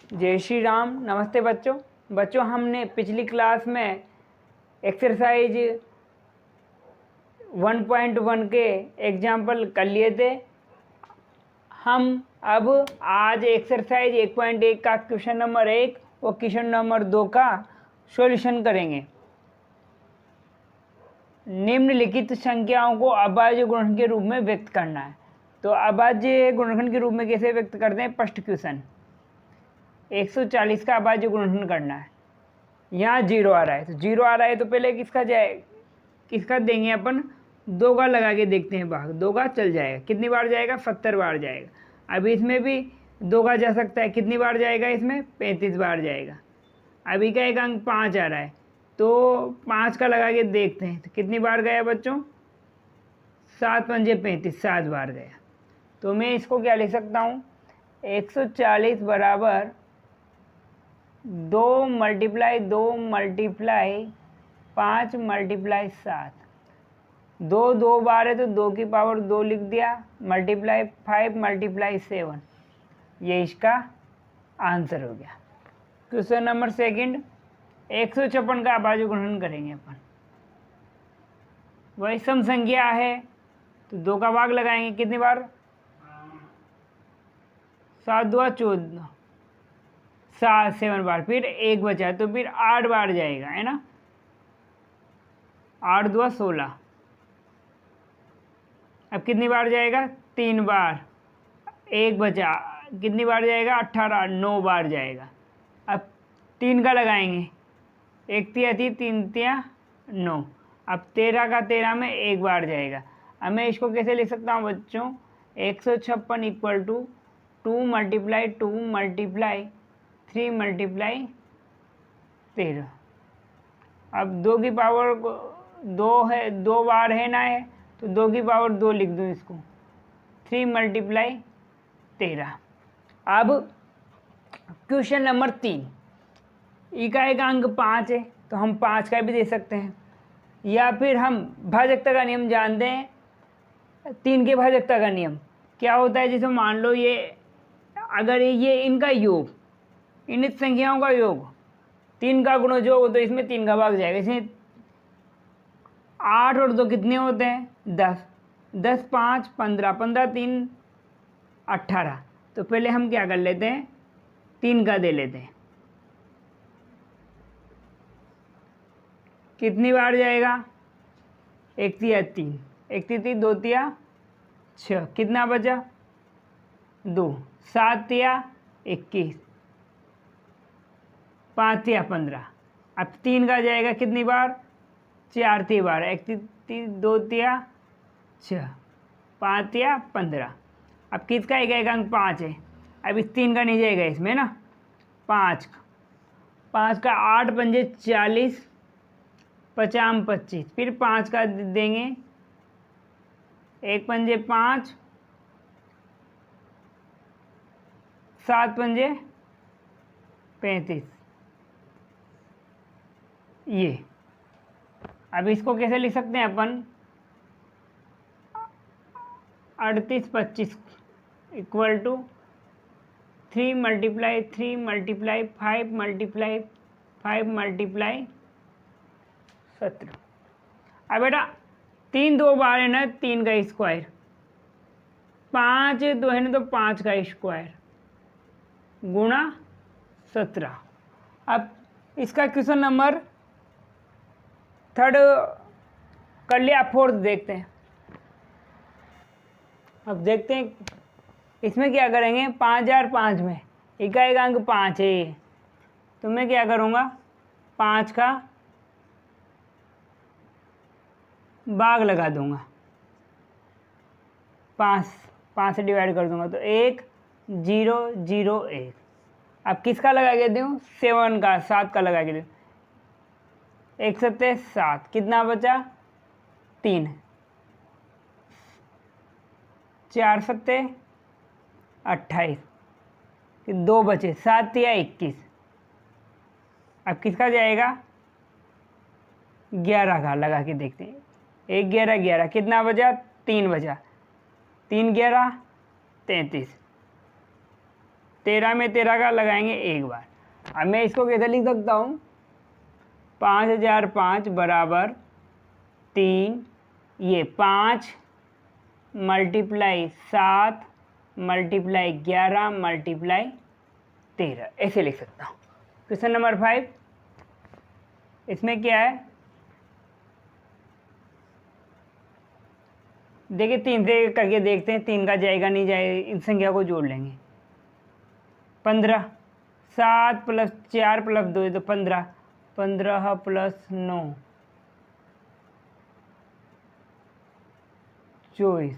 जय श्री राम। नमस्ते बच्चों हमने पिछली क्लास में एक्सरसाइज 1.1 के एग्जाम्पल कर लिए थे। हम अब आज एक्सरसाइज 1.1 का क्वेश्चन नंबर 1 और क्वेश्चन नंबर 2 का सॉल्यूशन करेंगे। निम्नलिखित संख्याओं को अभाज्य गुणनखंड के रूप में व्यक्त करना है। तो अभाज्य गुणनखंड के रूप में कैसे व्यक्त करते हैं? फर्स्ट क्वेश्चन 140 का अभाज्य गुणनखंड करना है। यहाँ 0 आ रहा है, तो 0 आ रहा है तो पहले किसका देंगे अपन? 2 का लगा के देखते हैं भाग। 2 का चल जाएगा, कितनी बार जाएगा? 70 बार जाएगा। अभी इसमें भी 2 का जा सकता है, कितनी बार जाएगा? इसमें 35 बार जाएगा। अभी का एक अंक 5 आ रहा है, तो 5 का लगा के देखते हैं तो कितनी बार गया बच्चों? 7 पंजे 35, 7 बार गया। तो मैं इसको क्या लिख सकता हूँ? 140 बराबर 2 मल्टीप्लाई 2 मल्टीप्लाई 5 मल्टीप्लाई 7। 2 बार है तो 2 की पावर 2 लिख दिया, मल्टीप्लाई 5 मल्टीप्लाई 7। ये इसका आंसर हो गया। क्वेश्चन नंबर सेकंड 156 का अभाज्य गुणनखंड करेंगे अपन। वही सम संख्या है तो 2 का भाग लगाएंगे, कितनी बार? 7 2 14, 7 बार, फिर 1 बचा तो फिर 8 बार जाएगा, है ना? 8 2 16। अब कितनी बार जाएगा? 3 बार। 1 बचा, कितनी बार जाएगा? 18, 9 बार जाएगा। अब 3 का लगाएंगे, 1 तिया थी, 3 तिया 9। अब 13 का 13 में 1 बार जाएगा। अब मैं इसको कैसे लिख सकता हूँ बच्चों? 156 equal to 2 multiply 2 multiply 3 multiply 13। अब 2 की पावर 2 है, 2 बार है ना, है तो 2 की पावर 2 लिख दूँ इसको, 3 मल्टीप्लाई 13। अब क्वेश्चन नंबर 3, ई का एक अंक 5 है तो हम 5 का भी दे सकते हैं, या फिर हम भाजकता का नियम जानते हैं। 3 के भाजकता का नियम क्या होता है? जैसे मान लो ये, अगर ये इनका योग, इन संख्याओं का योग 3 का गुणोजोग हो तो इसमें 3 का भाग जाएगा। इसमें 8 और 2 कितने होते हैं? 10, 10 5 15, 15 3 18। तो पहले हम क्या कर लेते हैं? 3 का दे लेते हैं, कितनी बार जाएगा? 1 तिया 3, 1 3 2 तिया 6, कितना बचा? 2, 7 तिया 21, 5 तिया 15। अब 3 का जाएगा कितनी बार? 4 ती बार, 1 3 2 तिया 6, 5 तिया 15। अब किसका एक अंक 5 है, अब इस 3 का नहीं जाएगा इसमें ना, 5 का 8 पंजे 40, 50 25, फिर 5 का देंगे, 1 पंजे 5, 7 पंजे 35। ये अब इसको कैसे लिख सकते हैं अपन? 38 25 equal to 3 multiply 3 multiply 5 multiply 5 multiply 17। अब बेटा 3 2 बार है ना, 3 का स्क्वायर, 5 2 है ना तो 5 का स्क्वायर गुणा 17। अब इसका क्वेश्चन नंबर थर्ड कर लिया, फोर्थ देखते हैं। अब देखते हैं इसमें क्या करेंगे। 5005 में एक अंक 5 है ये, तो मैं क्या करूँगा? 5 का भाग लगा दूंगा, 5 से डिवाइड कर दूंगा तो 1 0 0 1। अब किसका लगा के दूँ? 7 का, 7 का लगा के दूँ, 1 7 7, कितना बचा? 3, 4 7 28, 2 बचे, 7 या 21। अब किसका जाएगा? 11 का लगा के देखते हैं, 1 11 11, कितना बचा? 3 बचा, 3 11 33। 13 में 13 का लगाएंगे एक बार। अब मैं इसको कैसे लिख सकता हूँ, 5005 बराबर 3, ये 5 मल्टीप्लाई 7 मल्टीप्लाई 11 मल्टीप्लाई 13, ऐसे लिख सकता हूँ। क्वेश्चन नंबर 5, इसमें क्या है, देखिए 3 से करके देखते हैं, 3 का जाएगा नहीं जाएगा, इन संख्या को जोड़ लेंगे। 15, 7 प्लस 4 प्लस 2 तो 15, 15 प्लस 9 24,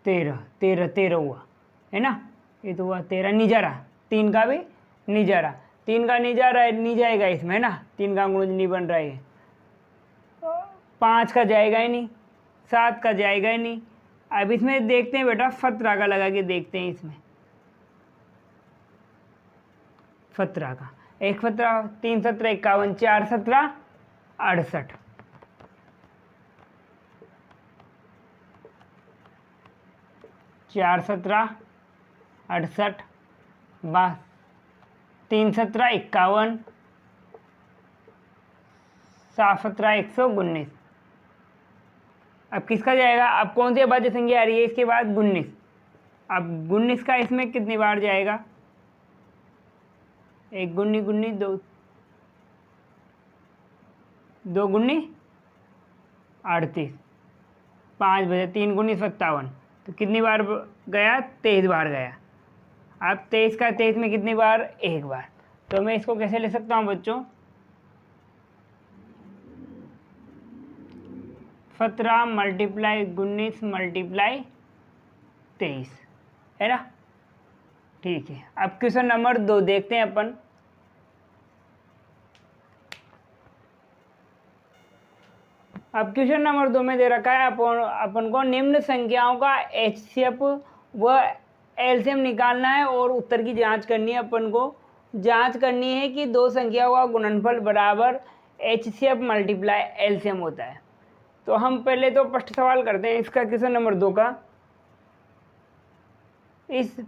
13 हुआ है ना, ये तो हुआ 13, नहीं जा रहा, 3 का भी नहीं जा रहा, 3 का नहीं जा रहा है, नहीं जाएगा इसमें है ना, 3 का अंग्रेज नहीं बन रहा है, 5 का जाएगा ही नहीं, 7 का जाएगा ही नहीं। अब इसमें देखते हैं बेटा, 17 का लगा के देखते हैं इसमें, 17 का, 1 17, 3 17 51, 4 17 68, 4 17 68, 3 17 51, 7 17 119। अब किसका जाएगा, अब कौन सी अभाज्य संख्या आ रही है इसके बाद, 19। अब 19 का इसमें कितनी बार जाएगा, 1 गुन्नी गुन्नी 2, 2 गुन्नी 38, 5 बजे 3 गुन्नी 57, तो कितनी बार गया, 23 बार गया। अब 23 का 23 में कितनी बार, एक बार। तो मैं इसको कैसे ले सकता हूँ बच्चों, 17 मल्टीप्लाई 19 मल्टीप्लाई 23 है ना, ठीक है। अब क्वेश्चन नंबर 2 देखते हैं अपन। अब क्वेश्चन नंबर 2 में दे रखा है अपन को निम्न संख्याओं का एचसीएफ व एलसीएम निकालना है और उत्तर की जांच करनी है। अपन को जांच करनी है कि दो संख्याओं का गुणनफल बराबर एचसीएफ मल्टीप्लाई एलसीएम होता है। तो हम पहले तो फर्स्ट सवाल करते हैं इसका, क्वेश्चन नंबर 2 का। इस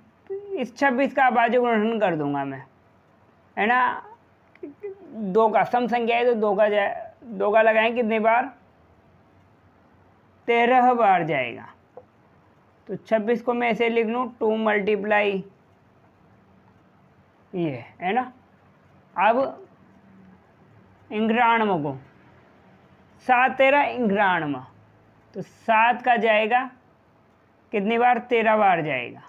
26 का अभाज्य गुणनफल कर दूंगा मैं, है ना, 2 का सम संख्या है तो 2 का लगाएं कितने बार, 13 बार जाएगा। तो 26 को मैं ऐसे लिख लूँ 2 मल्टीप्लाई ये है ना। अब इंग्राणम को 7 13 इंग्राणम, तो 7 का जाएगा कितनी बार, 13 बार जाएगा।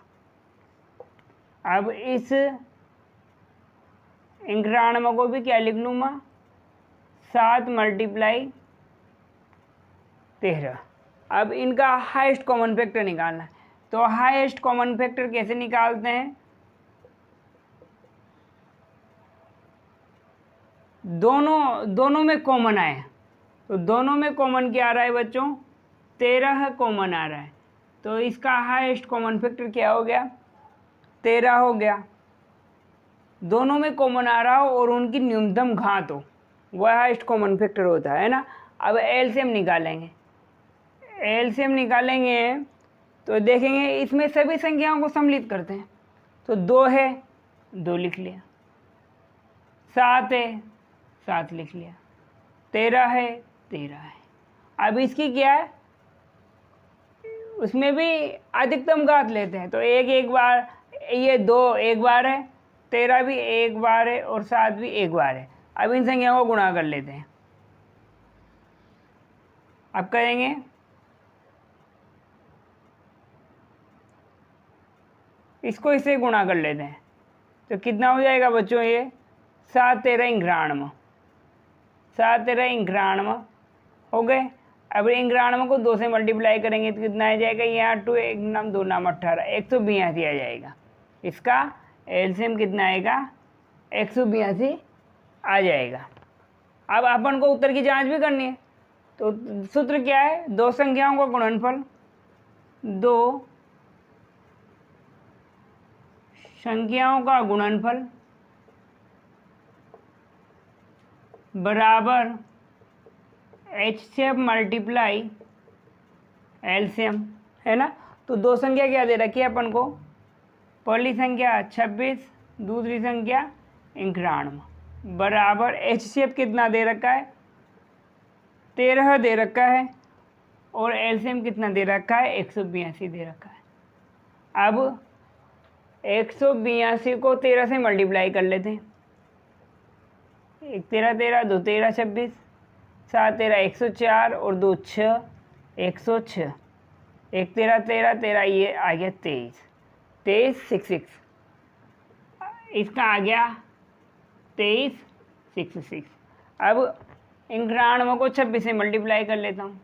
अब इस इंग्राणम को भी क्या लिख लूँ मैं, 7 मल्टीप्लाई 13। अब इनका हाईएस्ट कॉमन फैक्टर निकालना है। तो हाईएस्ट कॉमन फैक्टर कैसे निकालते हैं, दोनों में कॉमन आए, तो दोनों में कॉमन क्या आ रहा है बच्चों, 13 कॉमन आ रहा है। तो इसका हाईएस्ट कॉमन फैक्टर क्या हो गया, 13 हो गया। दोनों में कॉमन आ रहा हो और उनकी न्यूनतम घात हो, वह हाईएस्ट कॉमन फैक्टर होता है ना। अब एलसीएम निकालेंगे, एलसीएम निकालेंगे तो देखेंगे इसमें सभी संख्याओं को सम्मिलित करते हैं। तो 2 है 2 लिख लिया, 7 है 7 लिख लिया, 13 है 13 है। अब इसकी क्या है, उसमें भी अधिकतम घात लेते हैं। तो एक बार, ये 2 एक बार है, 13 भी एक बार है और 7 भी एक बार है। अब इन संख्याओं को गुणा कर लेते हैं। अब करेंगे इसको इससे गुणा कर लेते हैं, तो कितना हो जाएगा बच्चों, ये 7 13 इंग्राणम, 7 13 इंग्राणम हो गए। अब इंग्राणम को 2 से मल्टीप्लाई करेंगे तो कितना आ जाएगा, यहाँ 2 1 नाम 2 नाम 18, 182 आ जाएगा। इसका एलसीएम कितना आएगा, 182 आ जाएगा। अब अपन को उत्तर की जांच भी करनी है। तो सूत्र क्या है, दो संख्याओं का गुणनफल, दो संख्याओं का गुणनफल बराबर एचसीएफ मल्टीप्लाई एलसीएम, है ना। तो दो संख्या क्या दे रखी है अपन को, पहली संख्या 26, दूसरी संख्या 91, बराबर एचसीएफ कितना दे रखा है, 13 दे रखा है, और एलसीएम कितना दे रखा है, 182 दे रखा है। अब 182 को 13 से मल्टीप्लाई कर लेते हैं। 1 13 13, 2 13 26, 7 13 104 और 2 6 106, 1 13 13 13, ये आ गया 23, 23 66, इसका आ गया 23 66। अब 91 को 26 से मल्टीप्लाई कर लेता हूँ।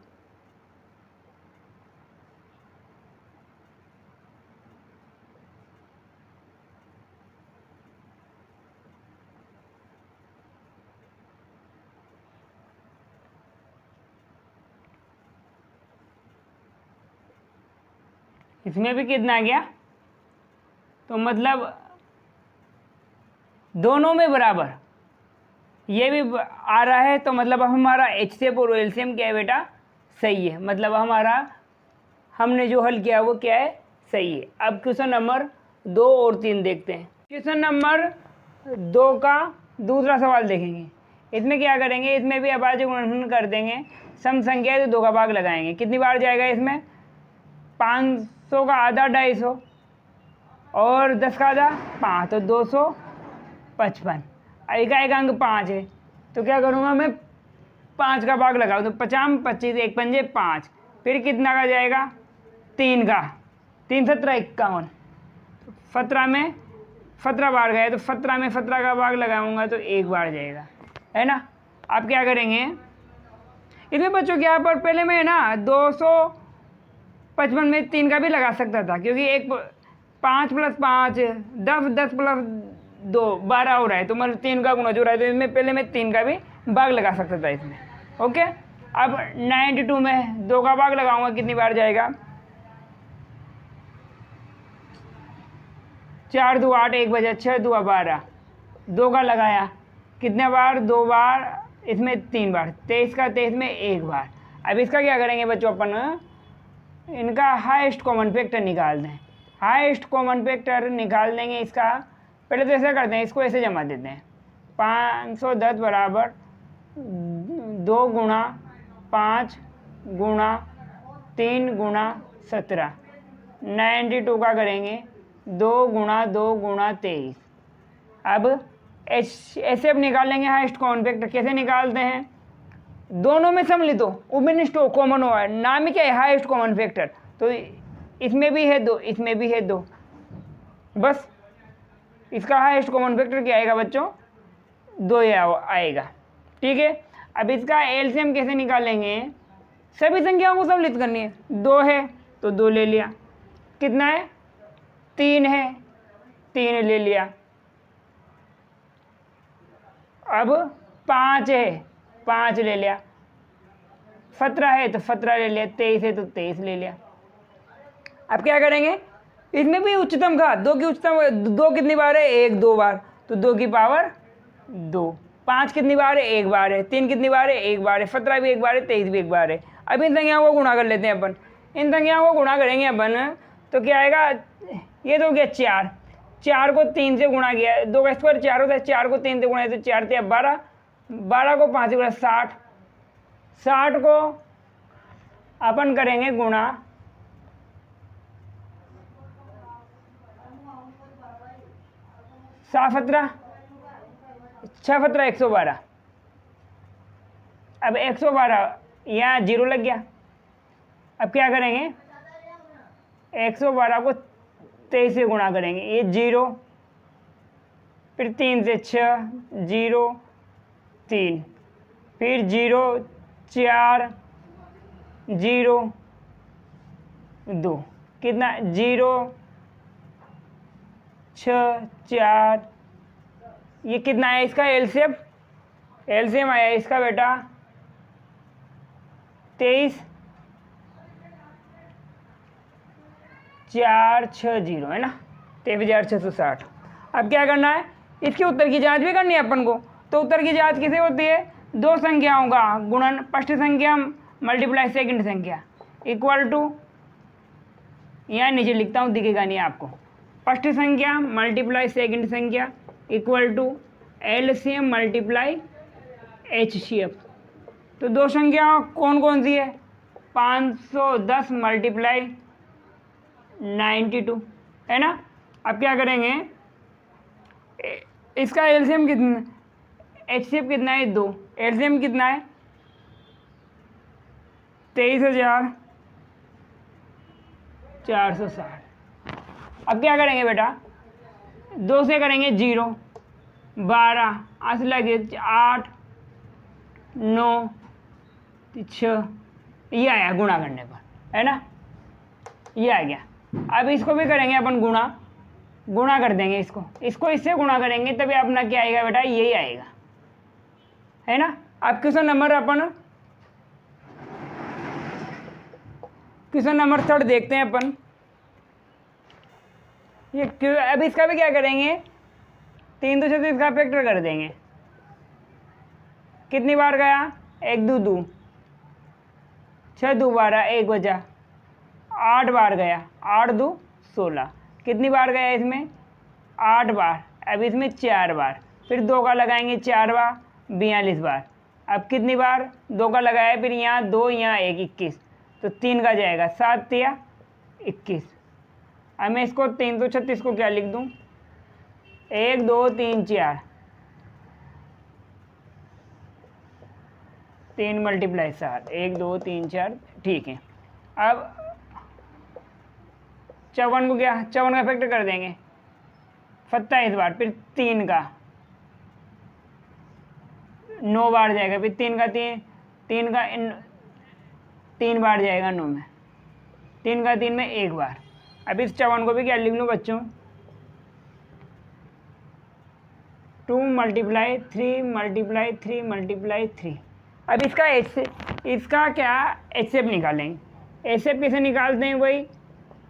इसमें भी कितना आ गया, तो मतलब दोनों में बराबर, ये भी आ रहा है, तो मतलब अब हमारा एचसीएफ और एलसीएम क्या है बेटा, सही है। मतलब हमारा हमने जो हल किया वो क्या है, सही है। अब क्वेश्चन नंबर 2 और 3 देखते हैं। क्वेश्चन नंबर 2 का दूसरा सवाल देखेंगे। इसमें क्या करेंगे, इसमें भी अभाज्य गुणनखंड कर देंगे, सम संख्या है तो 2 का भाग लगाएंगे। कितनी बार जाएगा इसमें, 500 का आधा 250 और 10 का आधा 5, तो 255। का एक अंक 5 है, तो क्या करूँगा मैं, 5 का भाग लगाऊँ, तो 50 25, 1 पंजे 5, फिर कितना का जाएगा, 3 का, 3 17 51, 17 में 17 बार गए, तो 17 में 17 का भाग लगाऊंगा तो 1 बार जाएगा, है ना। आप क्या करेंगे, इसमें बच्चों के यहाँ पर पहले में ना 255 में 3 का भी लगा सकता था, क्योंकि 5 + 5 10, 10 + 2 12 हो रहा है, तो मतलब 3 का गुणा जो रहा है, तो इसमें पहले मैं 3 का भी भाग लगा सकता था इसमें। ओके, अब 92 में 2 का भाग लगाऊंगा, कितनी बार जाएगा, 4 2 8, 1 बजा 6 2 12, 2 का लगाया, कितने बार, 2 बार, इसमें 3 बार, 23 का 23 में 1 बार। अब इसका क्या करेंगे बच्चों, अपन इनका हाईएस्ट कॉमन फैक्टर निकाल दें। हाईएस्ट कॉमन फैक्टर निकाल देंगे इसका, पहले तो ऐसा करते हैं, इसको ऐसे जमा देते हैं, 510 बराबर 2 गुणा 5 गुणा 3 गुणा 17, 92 का करेंगे 2 गुणा 2 गुणा 23। अब ऐसे अब निकाल लेंगे हाईएस्ट कॉमन फैक्टर। कैसे निकालते हैं, दोनों में सम्मिलित हो, उभयनिष्ठ हो, कॉमन हो, नाम ही क्या है, हाईएस्ट कॉमन फैक्टर। तो इसमें भी है 2, इसमें भी है 2, बस इसका हाईएस्ट कॉमन फैक्टर क्या आएगा बच्चों, 2 आएगा। ठीक है, अब इसका एलसीएम कैसे निकालेंगे, सभी संख्याओं को सम्मिलित करनी है। 2 है तो 2 ले लिया, कितना है, 3 है, 3 ले लिया। अब 5 है, 5 ले लिया, 17 है तो 17 ले लिया, 23 है तो 23 ले लिया। अब क्या करेंगे, इसमें भी उच्चतम का 2 की उच्चतम, 2 कितनी बार है, 1 2 बार, तो 2 की पावर 2। 5 कितनी बार है, 1 बार है। 3 कितनी बार है, 1 बार है। 17 भी 1 बार है, 23 भी 1 बार है। अब इन संख्याओं को गुणा कर लेते हैं अपन। इन संख्याओं को गुणा करेंगे अपन तो क्या आएगा, ये तो हो गया 4, 4 को 3 से गुणा किया, 2 का स्क्वायर 4 होता है, 4 को 3 से गुणा तो 4 × 12, 12 को 5 से गुणा 60, 60 को अपन करेंगे गुणा 7 17, 6 17 112। अब 112 यहाँ 0 लग गया। अब क्या करेंगे, 112 को 23 से गुणा करेंगे, ये 0, फिर 3 से 6 0 3, फिर 0 4 0 2, कितना 0 6 4, ये कितना है इसका एलसीएम, एलसीएम आया इसका बेटा 23 460 है ना, 23,660। अब क्या करना है, इसके उत्तर की जांच भी करनी है अपन को। तो उत्तर की जांच किसे होती है, दो संख्याओं का गुणन, फर्स्ट संख्या मल्टीप्लाई सेकंड संख्या, इक्वल टू, यहाँ नीचे लिखता हूँ, दिखेगा नहीं आपको, फर्स्ट संख्या मल्टीप्लाई सेकंड संख्या equal to LCM multiply HCF. तो दो संख्या कौन कौन सी है, 510 मल्टीप्लाई 92, है ना। अब क्या करेंगे, इसका एलसीएम कितना, एचसीएफ कितना है 2, एलसीएम कितना है 23,460। अब क्या करेंगे बेटा, 2 से करेंगे 0, 12 आस लगे 8 9 6, ये आया गुणा करने पर, है ना, ये आ गया। अब इसको भी करेंगे अपन गुणा कर देंगे, इसको इससे गुणा करेंगे तभी अपना क्या आएगा बेटा, यही आएगा, है ना। अब क्वेश्चन नंबर 3 देखते हैं अपन। ये अब इसका भी क्या करेंगे, 3 2 6 इसका फैक्टर कर देंगे। कितनी बार गया, 1 2 2, 6 2 12, 1 बचा, 8 बार गया, 8 2 16। कितनी बार गया इसमें, 8 बार। अब इसमें 4 बार, फिर 2 का लगाएंगे 4 बार, 42 बार। अब कितनी बार 2 का लगाया, फिर यहाँ 2 यहाँ 1, 21, तो 3 का जाएगा, 7 या 21। अब मैं इसको 336 को क्या लिख दूँ, 1 2 3 4, 3 मल्टीप्लाई 7, 1 2 3 4, ठीक है। अब 54 को क्या, 54 का फैक्टर कर देंगे 27 बार, फिर 3 का 9 बार जाएगा, फिर 3 का 3 बार जाएगा 9 में, 3 का 3 में 1 बार। अब इस 54 को भी क्या लिख लूँ बच्चों, 2 मल्टीप्लाई 3 मल्टीप्लाई 3 मल्टीप्लाई 3। अब इसका क्या एचसीएफ निकालेंगे। एचसीएफ कैसे निकालते हैं, वही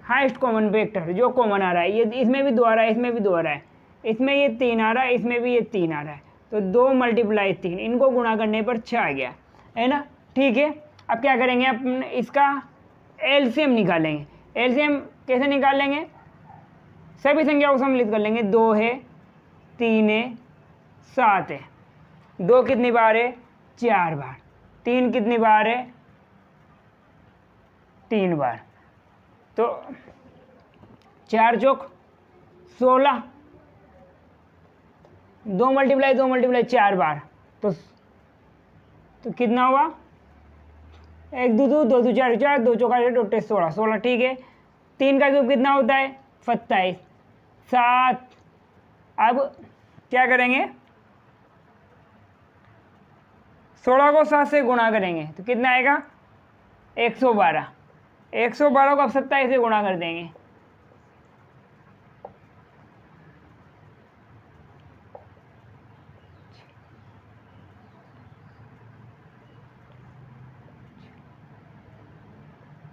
हाईएस्ट कॉमन फैक्टर जो कॉमन आ रहा है, ये इसमें भी 2 आ रहा है, इसमें भी 2 आ रहा है, इसमें ये 3 आ रहा है, इसमें भी ये 3 आ रहा है, तो 2 मल्टीप्लाई 3, इनको गुणा करने पर 6 आ गया, है ना, ठीक है। अब क्या करेंगे, अपन इसका एलसीएम निकालेंगे। एलसीएम कैसे निकालेंगे, सभी संख्याओं को सम्मिलित कर लेंगे, 2 है 3 है 7 है, 2 कितनी बार है 4 बार, 3 कितनी बार है 3 बार, तो 4 चौक 16, 2 मल्टीप्लाई 4 बार, तो कितना हुआ, 1 2 2 2 2 4 4, 2 चौका 16 16, ठीक है। 3 का क्यूब कितना होता है 27, 7। अब क्या करेंगे, 16 को 7 से गुणा करेंगे तो कितना आएगा 112, 112 को अब 27 से गुणा कर देंगे,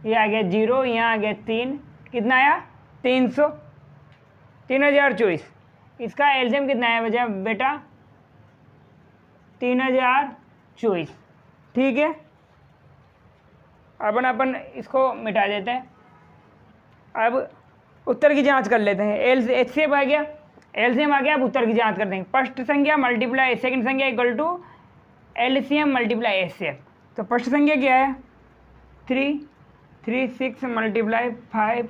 ये आ गया 0, यहाँ आ गया 3, कितना आया 300, 3024। इसका एलसीएम कितना है बचा बेटा 3024, ठीक है। अपन इसको मिटा देते हैं। अब उत्तर की जांच कर लेते हैं। एचसीएफ आ गया, एलसीएम आ गया, अब उत्तर की जांच कर देंगे। फर्स्ट संख्या मल्टीप्लाई सेकंड संख्या equal to LCM multiply HCF. तो फर्स्ट संख्या क्या है 3 3 6 मल्टीप्लाई 5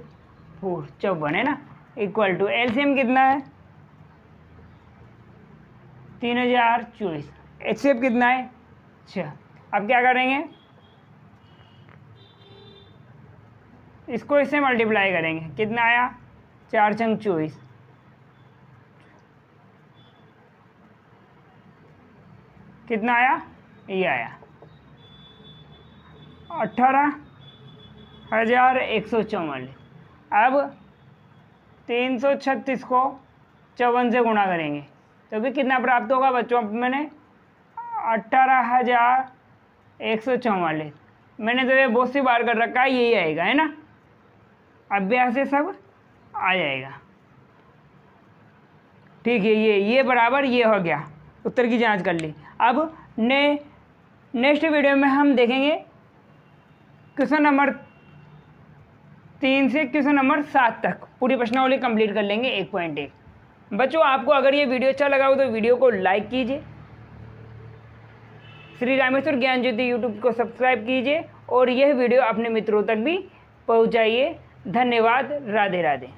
4 54 है ना, इक्वल टू एलसीएम कितना है 3024, एचसीएफ कितना है 6। अब क्या करेंगे, इसको इससे मल्टीप्लाई करेंगे, कितना आया 4 छंग 24, कितना आया, ये आया 18,144। अब 336 को 54 से गुणा करेंगे तो भी कितना प्राप्त होगा बच्चों, मैंने 18,144, मैंने तो ये बहुत सी बार कर रखा है, यही आएगा, है ना। अभ्यास से सब आ जाएगा, ठीक है। ये बराबर ये हो गया, उत्तर की जांच कर ली। अब नेक्स्ट वीडियो में हम देखेंगे क्वेश्चन नंबर 3 से क्वेश्चन नंबर 7 तक पूरी प्रश्नावली कंप्लीट कर लेंगे 1.1। बच्चों आपको अगर ये वीडियो अच्छा लगा हो तो वीडियो को लाइक कीजिए, श्री रामेश्वर ज्ञान ज्योति यूट्यूब को सब्सक्राइब कीजिए और यह वीडियो अपने मित्रों तक भी पहुंचाइए। धन्यवाद। राधे राधे।